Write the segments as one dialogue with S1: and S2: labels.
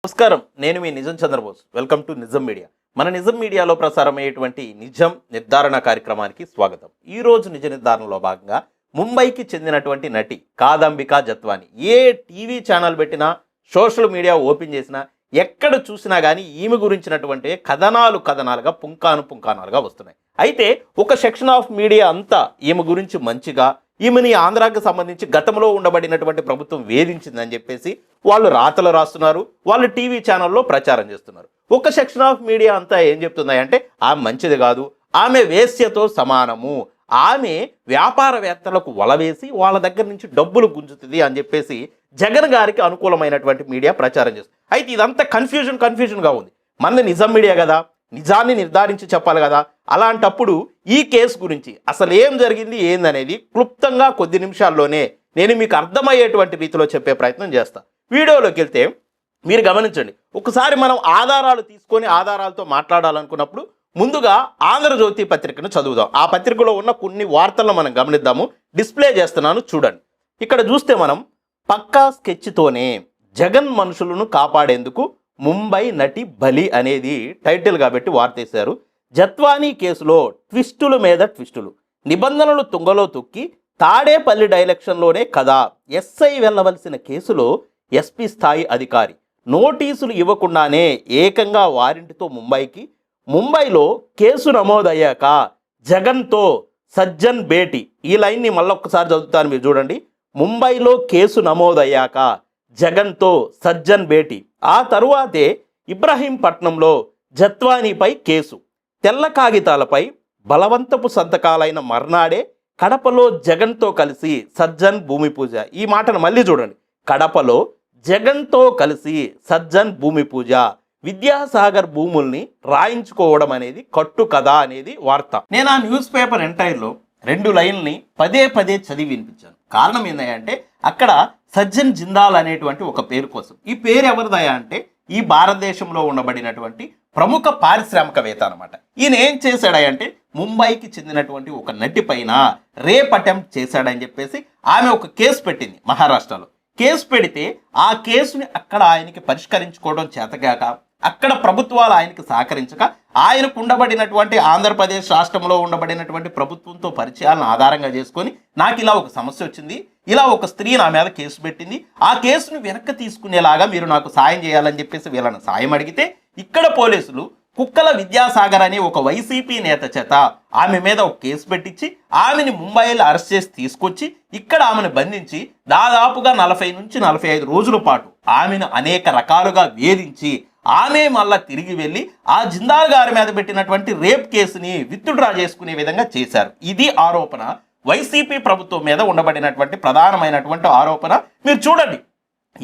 S1: నమస్కారం, నేను మీ నిజం చంద్రబోస్. వెల్కమ్ టు నిజం మీడియా. మన నిజం మీడియాలో ప్రసారమయ్యేటువంటి నిజం నిర్ధారణ కార్యక్రమానికి స్వాగతం. ఈ రోజు నిజ నిర్ధారణలో భాగంగా ముంబైకి చెందినటువంటి నటి కాదంబికా జత్వాని ఏ టీవీ ఛానల్ పెట్టినా, సోషల్ మీడియా ఓపెన్ చేసినా, ఎక్కడ చూసినా కానీ ఈమె గురించినటువంటి కథనాలుగా పుంకానుగా వస్తున్నాయి. అయితే ఒక సెక్షన్ ఆఫ్ మీడియా అంతా ఈమె గురించి మంచిగా, ఈమెని ఆంధ్రాకి సంబంధించి గతంలో ఉండబడినటువంటి ప్రభుత్వం వేధించిందని చెప్పేసి వాళ్ళు రాతలు రాస్తున్నారు, వాళ్ళు టీవీ ఛానల్లో ప్రచారం చేస్తున్నారు. ఒక సెక్షన్ ఆఫ్ మీడియా అంతా ఏం చెప్తుందంటే ఆమె మంచిది కాదు, ఆమె వేశ్యతో సమానము, ఆమె వ్యాపారవేత్తలకు వలవేసి వాళ్ళ దగ్గర నుంచి డబ్బులు గుంజుతుంది అని చెప్పేసి జగన్ గారికి అనుకూలమైనటువంటి మీడియా ప్రచారం చేస్తుంది. అయితే ఇదంతా కన్ఫ్యూజన్గా ఉంది. మనది నిజం మీడియా కదా, నిజాన్ని నిర్ధారించి చెప్పాలి కదా. అలాంటప్పుడు ఈ కేసు గురించి అసలు ఏం జరిగింది ఏందనేది క్లుప్తంగా కొద్ది నిమిషాల్లోనే నేను మీకు అర్థమయ్యేటువంటి రీతిలో చెప్పే ప్రయత్నం చేస్తా. వీడియోలోకి వెళ్తే మీరు గమనించండి. ఒకసారి మనం ఆధారాలు తీసుకొని ఆధారాలతో మాట్లాడాలనుకున్నప్పుడు ముందుగా ఆంధ్రజ్యోతి పత్రికను చదువుదాం. ఆ పత్రికలో ఉన్న కొన్ని వార్తలను మనం గమనిద్దాము. డిస్ప్లే చేస్తున్నాను చూడండి. ఇక్కడ చూస్తే మనం పక్కా స్కెచ్తోనే జగన్ మనుషులను కాపాడేందుకు ముంబై నటి బలి అనేది టైటిల్గా పెట్టి వార్తేశారు. జత్వానీ కేసులో ట్విస్టుల మీద ట్విస్టులు, నిబంధనలు తుంగలో తొక్కి తాడేపల్లి డైరెక్షన్లోనే కదా ఎస్ఐ వెళ్ళవలసిన కేసులో ఎస్పీ స్థాయి అధికారి నోటీసులు ఇవ్వకుండానే ఏకంగా వారింటితో ముంబైలో కేసు నమోదయ్యాక జగన్తో సజ్జన్ భేటీ. ఈ లైన్ని మళ్ళొక్కసారి చదువుతాను, మీరు చూడండి. ముంబైలో కేసు నమోదయ్యాక జగన్తో సజ్జన్ భేటీ. ఆ తరువాతే ఇబ్రహీంపట్నంలో జత్వానీపై కేసు. తెల్ల కాగితాలపై బలవంతపు సంతకాలైన మర్నాడే కడపలో జగన్తో కలిసి సజ్జన్ భూమి పూజ. ఈ మాటను మళ్ళీ చూడండి. కడపలో జగన్తో కలిసి సజ్జన్ భూమి పూజ. విద్యాసాగర్ భూముల్ని రాయించుకోవడం అనేది కట్టు కథ అనేది వార్త. నేను ఆ న్యూస్ పేపర్ ఎంటైర్లో 2 లైన్లని పదే చదివి వినిపించాను. కారణం ఏంటంటే అక్కడ సజ్జన్ జిందాల్ అనేటువంటి ఒక పేరు కోసం. ఈ పేరు ఎవరిదయా అంటే ఈ భారతదేశంలో ఉండబడినటువంటి ప్రముఖ పారిశ్రామికవేత్త అనమాట. ఈయన ఏం చేశాడంటే ముంబైకి చెందినటువంటి ఒక నటి పైన రేప్ అటెంప్ట్ చేశాడని చెప్పేసి ఆమె ఒక కేసు పెట్టింది మహారాష్ట్రలో. కేసు పెడితే ఆ కేసుని అక్కడ ఆయనకి పరిష్కరించుకోవడం చేతగాక, అక్కడ ప్రభుత్వాలు ఆయనకి సహకరించక, ఆయనకు ఉండబడినటువంటి ఆంధ్రప్రదేశ్ రాష్ట్రంలో ఉండబడినటువంటి ప్రభుత్వంతో పరిచయాలను ఆధారంగా చేసుకొని నాకు ఇలా ఒక సమస్య వచ్చింది, ఇలా ఒక స్త్రీ నా మీద కేసు పెట్టింది, ఆ కేసును వెనక్కి తీసుకునేలాగా మీరు నాకు సాయం చేయాలని చెప్పేసి వీళ్ళని సాయం అడిగితే ఇక్కడ పోలీసులు కుక్కల విద్యాసాగర్ అనే ఒక వైసీపీ నేత చేత ఆమె మీద ఒక కేసు పెట్టించి ఆమెని ముంబైలో అరెస్ట్ చేసి తీసుకొచ్చి ఇక్కడ ఆమెను బంధించి దాదాపుగా 40 నుంచి 45 రోజుల పాటు ఆమెను అనేక రకాలుగా వేధించి ఆమె మళ్ళా తిరిగి వెళ్ళి ఆ జిందాల్ గారి మీద పెట్టినటువంటి రేప్ కేసుని విత్డ్రా చేసుకునే విధంగా చేశారు. ఇది ఆరోపణ. వైసీపీ ప్రభుత్వం మీద ఉండబడినటువంటి ప్రధానమైనటువంటి ఆరోపణ. మీరు చూడండి,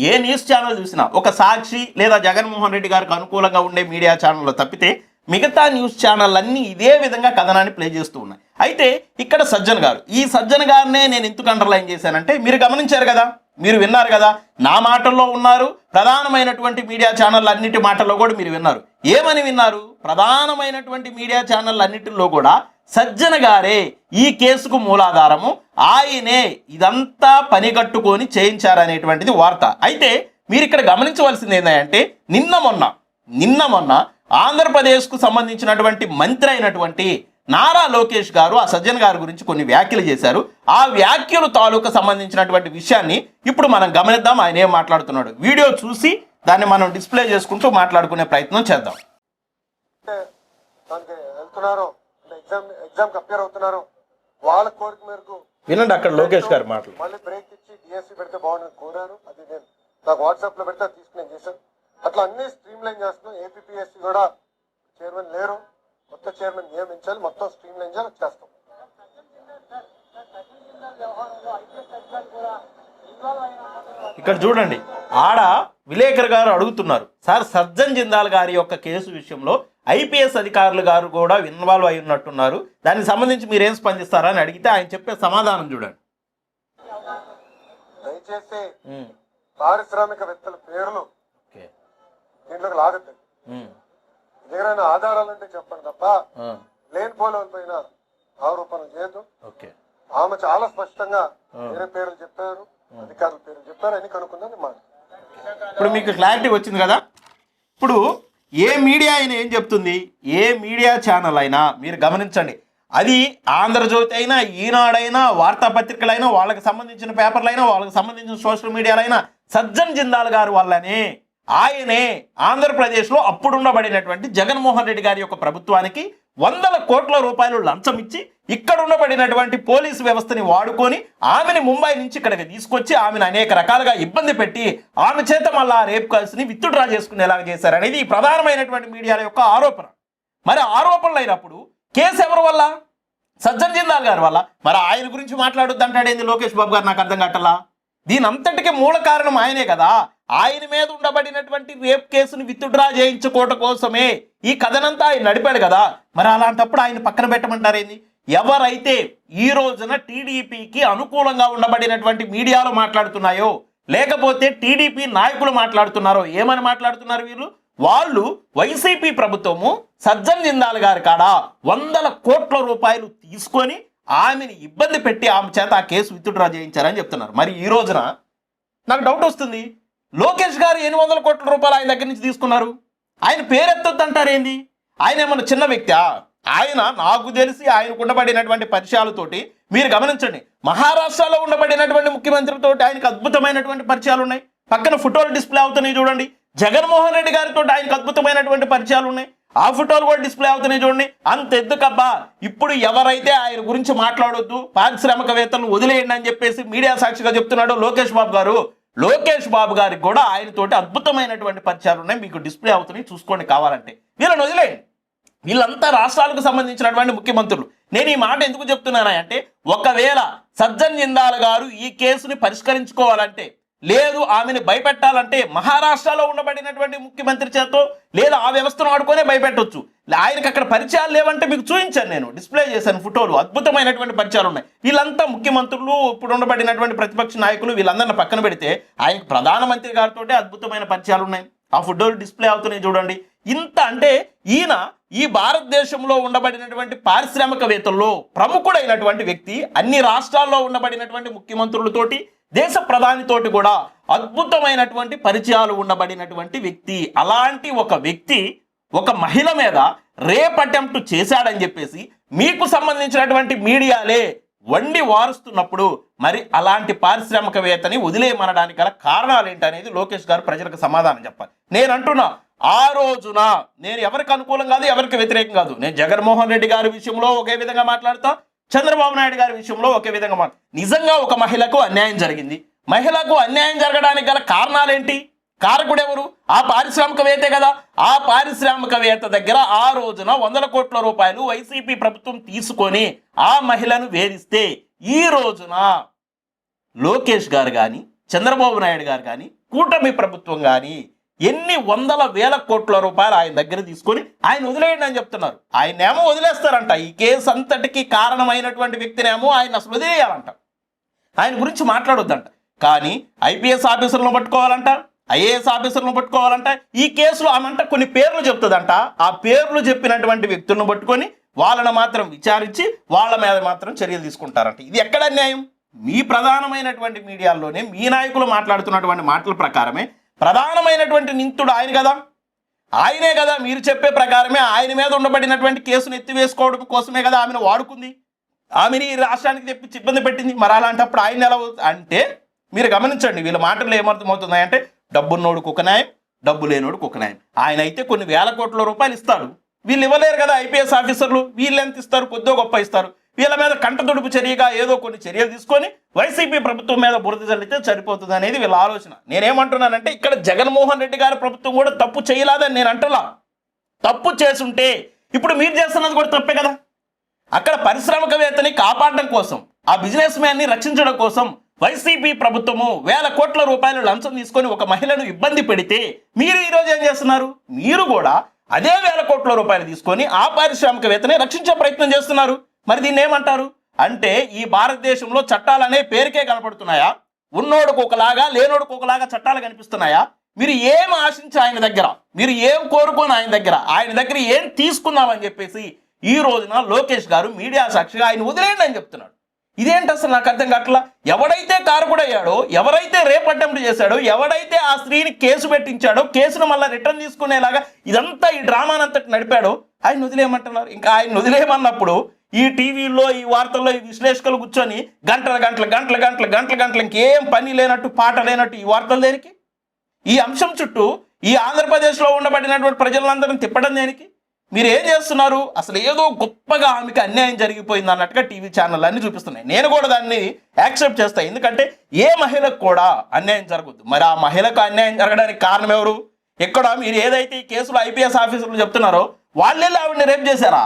S1: ఏ న్యూస్ ఛానల్ చూసినా ఒక సాక్షి లేదా జగన్మోహన్ రెడ్డి గారికి అనుకూలంగా ఉండే మీడియా ఛానల్లో తప్పితే మిగతా న్యూస్ ఛానల్ అన్నీ ఇదే విధంగా కథనాన్ని ప్లే చేస్తూ ఉన్నాయి. అయితే ఇక్కడ సజ్జన్ గారు, ఈ సజ్జన్ గారినే నేను ఎందుకు అండర్లైన్ చేశానంటే మీరు గమనించారు కదా, మీరు విన్నారు కదా, నా మాటల్లో ఉన్నారు, ప్రధానమైనటువంటి మీడియా ఛానల్ అన్నిటి మాటల్లో కూడా మీరు విన్నారు. ఏమని విన్నారు? ప్రధానమైనటువంటి మీడియా ఛానల్ అన్నిటిలో కూడా సజ్జన గారే ఈ కేసుకు మూలాధారము, ఆయనే ఇదంతా పనిగట్టుకొని చేయించారనేటువంటిది వార్త. అయితే మీరు ఇక్కడ గమనించవలసింది ఏంటంటే నిన్న మొన్న ఆంధ్రప్రదేశ్కు సంబంధించినటువంటి మంత్రి అయినటువంటి నారా లోకేష్ గారు ఆ సజ్జన్ గారి గురించి కొన్ని వ్యాఖ్యలు చేశారు. ఆ వ్యాఖ్యలు తాలూకు సంబంధించినటువంటి విషయాన్ని ఇప్పుడు మనం గమనిద్దాం. ఆయన ఏం మాట్లాడుతున్నాడు వీడియో చూసి దాన్ని మనం డిస్ప్లే చేసుకుంటూ మాట్లాడుకునే ప్రయత్నం చేద్దాం.
S2: ఎగ్జామ్ అపేర్ అవుతున్నారు, వాళ్ళ కోరిక మేరకు
S1: వినండి అక్కడ లోకేష్ గారు మాటలు.
S2: మళ్ళీ బ్రేక్ ఇచ్చి డిఎస్సీ పెడితే బాగుందని కోరారు. అది నేను నాకు వాట్సాప్ లో పెడితే తీసుకుని చేశాను. అట్లా అన్ని స్ట్రీమ్ లైన్ చేస్తున్నాం. ఏపీఎస్సీ కూడా చైర్మన్ లేరు, కొత్త చైర్మన్ నియమించాలి, మొత్తం స్ట్రీమ్ లైన్ చేస్తాం.
S1: ఇక్కడ చూడండి, ఆడ విలేకరు గారు అడుగుతున్నారు, సార్ సజ్జన్ జిందాల్ గారి యొక్క కేసు విషయంలో ఐపీఎస్ అధికారులు గారు కూడా ఇన్వాల్వ్ అయి ఉన్నట్టున్నారు, దానికి సంబంధించి మీరేం స్పందిస్తారని అడిగితే ఆయన చెప్పే సమాధానం చూడండి.
S2: దయచేసి పారిశ్రామికవేత్తల పేర్లు దీంట్లోకి లాగద్దు. దగ్గర ఆధారాలంటే చెప్పండి తప్ప లేని పోలవల పైన ఆరోపణలు చేయొద్దు. ఆమె చాలా స్పష్టంగా వేరే పేర్లు చెప్పారు, అధికారుల పేర్లు చెప్పారు, అని కనుక్కుందని మాట.
S1: ఇప్పుడు మీకు క్లారిటీ వచ్చింది కదా. ఇప్పుడు ఏ మీడియా అయినా ఏం చెప్తుంది, ఏ మీడియా ఛానల్ అయినా మీరు గమనించండి, అది ఆంధ్రజ్యోతి అయినా, ఈనాడైనా, వార్తాపత్రికలైనా, వాళ్ళకి సంబంధించిన పేపర్లైనా, వాళ్ళకి సంబంధించిన సోషల్ మీడియాలైనా సజ్జన్ జిందాల్ గారు వల్లనే, ఆయనే ఆంధ్రప్రదేశ్లో అప్పుడుండబడినటువంటి జగన్మోహన్ రెడ్డి గారి యొక్క ప్రభుత్వానికి వందల కోట్ల రూపాయలు లంచం ఇచ్చి ఇక్కడ ఉండబడినటువంటి పోలీసు వ్యవస్థని వాడుకొని ఆమెని ముంబై నుంచి ఇక్కడికి తీసుకొచ్చి ఆమెను అనేక రకాలుగా ఇబ్బంది పెట్టి ఆమె చేత మళ్ళా రేప్ కేసుని విత్డ్రా చేసుకునేలాగా చేశారనేది ఈ ప్రధానమైనటువంటి మీడియాల యొక్క ఆరోపణ. మరి ఆరోపణలు అయినప్పుడు కేసు ఎవరి వల్ల? సజ్జన్ జిందాల్ గారి వల్ల. మరి ఆయన గురించి మాట్లాడొద్దు అంటాడేంది లోకేష్ బాబు గారు? నాకు అర్థం కావట్లా. దీని అంతటికీ మూల కారణం ఆయనే కదా. ఆయన మీద ఉండబడినటువంటి రేప్ కేసుని విత్డ్రా చేయించుకోవటం కోసమే ఈ కథనంతా ఆయన నడిపాడు కదా. మరి అలాంటప్పుడు ఆయన పక్కన పెట్టమంటారేంది? ఎవరైతే ఈ రోజున టీడీపీకి అనుకూలంగా ఉండబడినటువంటి మీడియాలో మాట్లాడుతున్నాయో, లేకపోతే టీడీపీ నాయకులు మాట్లాడుతున్నారో, ఏమని మాట్లాడుతున్నారు వీళ్ళు? వాళ్ళు వైసీపీ ప్రభుత్వము సజ్జన్ జిందాల్ గారి కాడ వందల కోట్ల రూపాయలు తీసుకొని ఆమెని ఇబ్బంది పెట్టి ఆమె చేత ఆ కేసు విత్డ్రా చేయించారని చెప్తున్నారు. మరి ఈ రోజున నాకు డౌట్ వస్తుంది, లోకేష్ గారు 800 కోట్ల రూపాయలు ఆయన దగ్గర నుంచి తీసుకున్నారు, ఆయన పేరెత్తొద్దంటారేంది? ఆయన ఏమన్నా చిన్న వ్యక్తి? ఆయన నాకు తెలిసి ఆయనకు ఉండబడినటువంటి పరిచయాలతోటి మీరు గమనించండి, మహారాష్ట్రలో ఉండబడినటువంటి ముఖ్యమంత్రితో ఆయనకు అద్భుతమైనటువంటి పరిచయాలు ఉన్నాయి. పక్కన ఫోటోలు డిస్ప్లే అవుతున్నాయి చూడండి. జగన్మోహన్ రెడ్డి గారితో ఆయనకు అద్భుతమైనటువంటి పరిచయాలు ఉన్నాయి. ఆ ఫోటోలు కూడా డిస్ప్లే అవుతున్నాయి చూడండి. అంత ఎద్దుకబ్బా. ఇప్పుడు ఎవరైతే ఆయన గురించి మాట్లాడొద్దు, పారిశ్రామికవేత్తలను వదిలేయండి అని చెప్పేసి మీడియా సాక్షిగా చెప్తున్నాడు లోకేష్ బాబు గారు. లోకేష్ బాబు గారికి కూడా ఆయనతోటి అద్భుతమైనటువంటి పరిచయాలు ఉన్నాయి, మీకు డిస్ప్లే అవుతున్నాయి, చూసుకోండి కావాలంటే. వీళ్ళని వదిలేయండి. వీళ్ళంతా రాష్ట్రాలకు సంబంధించినటువంటి ముఖ్యమంత్రులు. నేను ఈ మాట ఎందుకు చెప్తున్నానంటే, ఒకవేళ సజ్జన్ జిందాల్ గారు ఈ కేసుని పరిష్కరించుకోవాలంటే, లేదు ఆమెను భయపెట్టాలంటే మహారాష్ట్రలో ఉండబడినటువంటి ముఖ్యమంత్రి చేతో లేదా ఆ వ్యవస్థను ఆడుకొనే భయపెట్టవచ్చు. ఆయనకి అక్కడ పరిచయాలు లేవంటే మీకు చూపించాను, నేను డిస్ప్లే చేశాను ఫోటోలు, అద్భుతమైనటువంటి పరిచయాలు ఉన్నాయి. వీళ్ళంతా ముఖ్యమంత్రులు, ఇప్పుడు ఉండబడినటువంటి ప్రతిపక్ష నాయకులు, వీళ్ళందరిని పక్కన పెడితే ఆయనకు ప్రధానమంత్రి గారితో అద్భుతమైన పరిచయాలు ఉన్నాయి. ఆ ఫోటోలు డిస్ప్లే అవుతున్నాయి చూడండి. ఇంత అంటే ఈయన ఈ భారతదేశంలో ఉండబడినటువంటి పారిశ్రామికవేత్తల్లో ప్రముఖుడైనటువంటి వ్యక్తి. అన్ని రాష్ట్రాల్లో ఉండబడినటువంటి ముఖ్యమంత్రులతోటి, దేశ ప్రధానితోటి కూడా అద్భుతమైనటువంటి పరిచయాలు ఉండబడినటువంటి వ్యక్తి. అలాంటి ఒక వ్యక్తి ఒక మహిళ మీద రేప్ అటెంప్ట్ చేశాడని చెప్పేసి మీకు సంబంధించినటువంటి మీడియాలే వండి వారుస్తున్నప్పుడు మరి అలాంటి పారిశ్రామికవేత్తని వదిలేయమనడానికి గల కారణాలు ఏంటనేది లోకేష్ గారు ప్రజలకు సమాధానం చెప్పాలి. నేను అంటున్నా, ఆ రోజున నేను ఎవరికి అనుకూలం కాదు, ఎవరికి వ్యతిరేకం కాదు. నేను జగన్మోహన్ రెడ్డి గారి విషయంలో ఒకే విధంగా మాట్లాడతా, చంద్రబాబు నాయుడు గారి విషయంలో ఒకే విధంగా నిజంగా ఒక మహిళకు అన్యాయం జరిగింది. మహిళకు అన్యాయం జరగడానికి గల కారణాలేంటి? కారకుడు ఎవరు? ఆ పారిశ్రామికవేత్తే కదా. ఆ పారిశ్రామికవేత్త దగ్గర ఆ రోజున 100 కోట్ల రూపాయలు వైసీపీ ప్రభుత్వం తీసుకొని ఆ మహిళను వేధిస్తే ఈ రోజున లోకేష్ గారు కానీ, చంద్రబాబు నాయుడు గారు కానీ, కూటమి ప్రభుత్వం కానీ ఎన్ని వందల వేల కోట్ల రూపాయలు ఆయన దగ్గర తీసుకొని ఆయన వదిలేయండి అని చెప్తున్నారు. ఆయనేమో వదిలేస్తారంట. ఈ కేసు అంతటికి కారణమైనటువంటి వ్యక్తినేమో ఆయన అసలు వదిలేయాలంట, ఆయన గురించి మాట్లాడొద్దంట. కానీ ఐపీఎస్ ఆఫీసర్లను పట్టుకోవాలంట, ఐఏఎస్ ఆఫీసర్లను పట్టుకోవాలంట. ఈ కేసులో ఆమెంట కొన్ని పేర్లు చెప్తుందంట. ఆ పేర్లు చెప్పినటువంటి వ్యక్తులను పట్టుకొని వాళ్ళని మాత్రం విచారించి వాళ్ళ మీద మాత్రం చర్యలు తీసుకుంటారంట. ఇది ఎక్కడ అన్యాయం? మీ ప్రధానమైనటువంటి మీడియాల్లోనే మీ నాయకులు మాట్లాడుతున్నటువంటి మాటల ప్రకారమే ప్రధానమైనటువంటి నిందితుడు ఆయన కదా, ఆయనే కదా. మీరు చెప్పే ప్రకారమే ఆయన మీద ఉండబడినటువంటి కేసును ఎత్తివేసుకోవడం కోసమే కదా ఆమెను వాడుకుంది, ఆమెని ఈ రాష్ట్రానికి తెప్పించి ఇబ్బంది పెట్టింది. మరి అలాంటప్పుడు ఆయన ఎలా అంటే మీరు గమనించండి, వీళ్ళ మాటలు ఏమర్థమవుతున్నాయంటే డబ్బున్నోడుకు ఒక న్యాయం, డబ్బు లేనోడుకు ఒక న్యాయం. ఆయన అయితే కొన్ని వేల కోట్ల రూపాయలు ఇస్తాడు, వీళ్ళు ఇవ్వలేరు కదా. ఐపీఎస్ ఆఫీసర్లు వీళ్ళు ఎంత ఇస్తారు? కొద్దో గొప్ప ఇస్తారు. వీళ్ళ మీద కంటతొడుపు చర్యగా ఏదో కొన్ని చర్యలు తీసుకొని వైసీపీ ప్రభుత్వం మీద బురద చల్లితే సరిపోతుంది అనేది వీళ్ళ ఆలోచన. నేనేమంటున్నానంటే, ఇక్కడ జగన్మోహన్ రెడ్డి గారి ప్రభుత్వం కూడా తప్పు చేయలేదని నేను అంటున్నా. తప్పు చేసుంటే ఇప్పుడు మీరు చేస్తున్నది కూడా తప్పే కదా. అక్కడ పారిశ్రామికవేత్తని కాపాడడం కోసం, ఆ బిజినెస్ మ్యాన్ని రక్షించడం కోసం వైసీపీ ప్రభుత్వము వేల కోట్ల రూపాయలు లంచం తీసుకొని ఒక మహిళను ఇబ్బంది పెడితే మీరు ఈరోజు ఏం చేస్తున్నారు? మీరు కూడా అదే వేల కోట్ల రూపాయలు తీసుకొని ఆ పారిశ్రామికవేత్తని రక్షించే ప్రయత్నం చేస్తున్నారు. మరి దీన్ని ఏమంటారు? అంటే ఈ భారతదేశంలో చట్టాలు అనే పేరుకే కనపడుతున్నాయా? ఉన్నోడుకు ఒకలాగా, లేనోడుకు ఒకలాగా చట్టాలు కనిపిస్తున్నాయా? మీరు ఏం ఆశించి ఆయన దగ్గర, మీరు ఏం కోరుకొని ఆయన దగ్గర ఏం తీసుకున్నామని చెప్పేసి ఈ రోజున లోకేష్ గారు మీడియా సాక్షిగా ఆయన వదిలేయండి అని చెప్తున్నాడు. ఇదేంటి అసలు నాకు అర్థం కావట్లా. ఎవడైతే కారకుడయ్యాడో, ఎవరైతే రేప్ అటెంప్ట్ చేశాడో, ఎవడైతే ఆ స్త్రీని కేసు పెట్టించాడో, కేసును మళ్ళీ రిటర్న్ తీసుకునేలాగా ఇదంతా ఈ డ్రామానంతటి నడిపాడో ఆయన వదిలేయమంటున్నారు. ఇంకా ఆయన వదిలేయమన్నప్పుడు ఈ టీవీల్లో, ఈ వార్తల్లో ఈ విశ్లేషకులు కూర్చొని గంటలు ఇంకేం పని లేనట్టు, పాట లేనట్టు ఈ వార్తలు దేనికి? ఈ అంశం చుట్టూ ఈ ఆంధ్రప్రదేశ్లో ఉండబడినటువంటి ప్రజలందరినీ తిప్పడం దేనికి? మీరు ఏం చేస్తున్నారు? అసలు ఏదో గొప్పగా ఆమెకి అన్యాయం జరిగిపోయింది అన్నట్టుగా టీవీ ఛానల్ అన్ని చూపిస్తున్నాయి. నేను కూడా దాన్ని యాక్సెప్ట్ చేస్తాను. ఎందుకంటే ఏ మహిళకు కూడా అన్యాయం జరగదు. మరి ఆ మహిళకు అన్యాయం జరగడానికి కారణం ఎవరు? ఎక్కడ మీరు ఏదైతే ఈ కేసులో ఐపీఎస్ ఆఫీసర్లు చెప్తున్నారో వాళ్ళే ఆవిడని రేప్ చేశారా?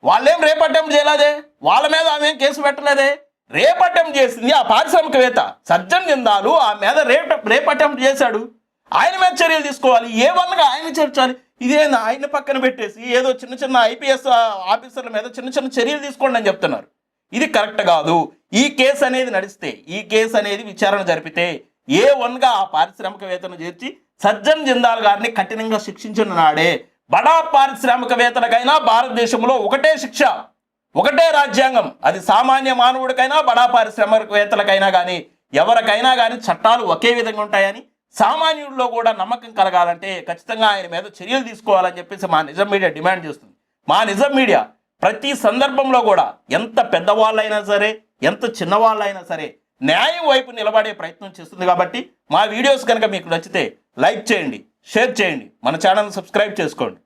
S1: వాళ్ళేం రేప్ అటెంప్ట్ చేయలేదే, వాళ్ళ మీద ఆమె ఏం కేసు పెట్టలేదే. రేప్ అటెంప్ట్ చేసింది ఆ పారిశ్రామికవేత్త సజ్జన్ జిందాల్. ఆ మీద రేప్ అటెంప్ట్ చేశాడు. ఆయన మీద చర్యలు తీసుకోవాలి. ఏ వన్గా ఆయన చేర్చాలి. ఇదేనా ఆయన పక్కన పెట్టేసి ఏదో చిన్న ఐపీఎస్ ఆఫీసర్ల మీద చిన్న చర్యలు తీసుకోండి అని చెప్తున్నారు. ఇది కరెక్ట్ కాదు. ఈ కేసు అనేది నడిస్తే, ఈ కేసు అనేది విచారణ జరిపితే ఏ వన్గా ఆ పారిశ్రామికవేత్తను చేర్చి సజ్జన్ జిందాల్ గారిని కఠినంగా శిక్షించిన నాడే బడా పారిశ్రామికవేత్తలకైనా భారతదేశంలో ఒకటే శిక్ష, ఒకటే రాజ్యాంగం. అది సామాన్య మానవుడికైనా బడా పారిశ్రామికవేత్తలకైనా కానీ ఎవరికైనా కానీ చట్టాలు ఒకే విధంగా ఉంటాయని, సామాన్యుల్లో కూడా నమ్మకం కలగాలంటే ఖచ్చితంగా ఆయన మీద చర్యలు తీసుకోవాలని చెప్పేసి మా నిజం మీడియా డిమాండ్ చేస్తుంది. మా నిజం మీడియా ప్రతి సందర్భంలో కూడా ఎంత పెద్దవాళ్ళైనా సరే, ఎంత చిన్నవాళ్ళైనా సరే న్యాయం వైపు నిలబడే ప్రయత్నం చేస్తుంది. కాబట్టి మా వీడియోస్ కనుక మీకు నచ్చితే లైక్ చేయండి, షేర్ చేయండి, మన ఛానల్ సబ్స్క్రైబ్ చేసుకోండి.